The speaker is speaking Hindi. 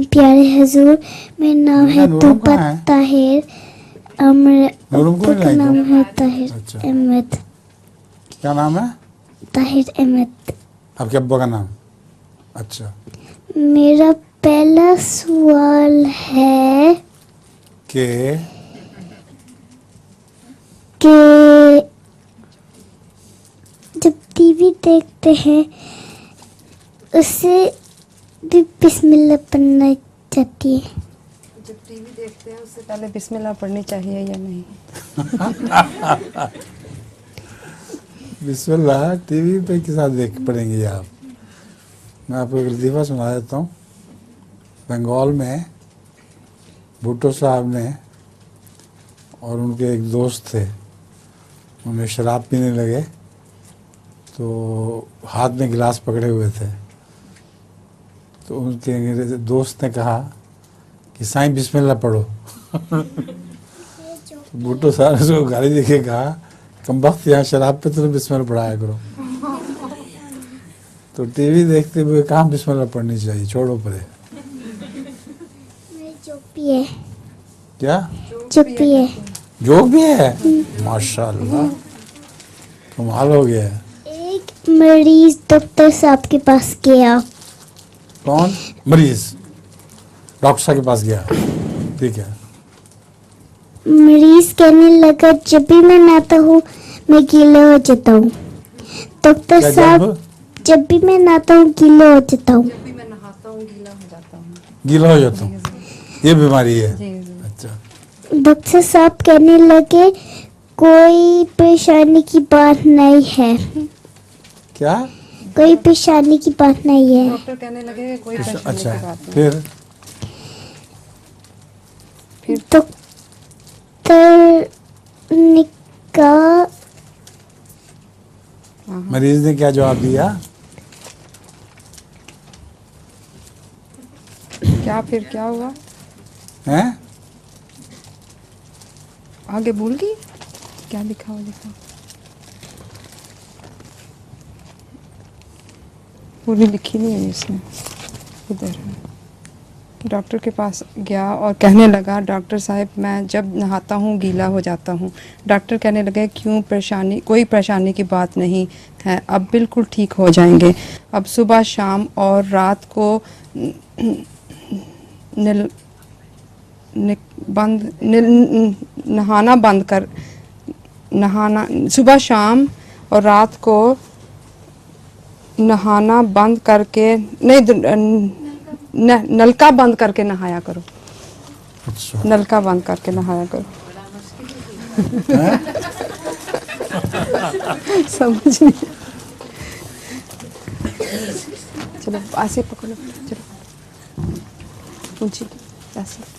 प्यारे हजूर, मेरा नाम है तुबत ताहिर। मेरा नाम है ताहिर अहमद। क्या नाम है? ताहिर अहमद। आपके अब्बा का नाम? अच्छा। मेरा पहला सवाल है कि जब टीवी देखते हैं उससे भी बिस्मिल्लाह पढ़ना चाहती है। जब टीवी देखते हैं उससे पहले बिस्मिल्लाह पढ़नी चाहिए या नहीं? बिस्मिल्लाह टीवी पे के साथ देख पढ़ेंगे आप? मैं आपको एक लतीफ़ा सुना देता हूँ। बंगाल में भुट्टो साहब ने और उनके एक दोस्त थे, उन्हें शराब पीने लगे तो हाथ में गिलास पकड़े हुए थे। तो उनके दोस्त ने कहा कि साईं बिस्मिल्लाह पढ़ो। तो भुट्टो साहब ने उसको गाली देके कहा, कमबख्त यहाँ शराब पे तुमने बिस्मिल्लाह पढ़ाया करो। तो टीवी देखते हुए कहाँ बिस्मिल्लाह पढ़नी चाहिए, छोड़ो परे। चुप्पी है। क्या चुप्पी है? जोक भी है? माशाल्लाह, कमाल हो गया है। एक मरीज डॉक्टर साहब के पास गया। कौन मरीज? डॉक्टर साहब के पास गया, ठीक है। मरीज कहने लगा, जब भी मैं नहाता हूँ मैं गीला हो जाता हूँ। डॉक्टर साहब, जब भी मैं नहाता हूँ गीला हो जाता हूँ। जब भी मैं नहाता हूँ गीला हो जाता हूँ। गीला हो जाता हूँ, ये बीमारी है? अच्छा। डॉक्टर साहब कहने लगे, कोई परेशानी की बात नहीं है। क्या? कोई परेशानी की बात नहीं है। डॉक्टर कहने लगे कोई परेशानी अच्छा, की बात नहीं। फिर डॉक्टर ने कहा, मरीज ने क्या जवाब दिया? क्या फिर क्या हुआ? हैं? आगे भूल गई क्या लिखा हुआ? लिखा पूरी लिखी नहीं है इसमें। उधर डॉक्टर के पास गया और कहने लगा, डॉक्टर साहब मैं जब नहाता हूँ गीला हो जाता हूँ। डॉक्टर कहने लगे, क्यों परेशानी? कोई परेशानी की बात नहीं है, अब बिल्कुल ठीक हो जाएंगे। अब सुबह शाम और रात को नहाना सुबह शाम और रात को नहाना बंद करके नलका बंद करके नहाया करो। अच्छा। नलका बंद करके नहाया करो। समझ नहीं। चलो ऐसे पकड़ो, चलो ऊंची ऐसे।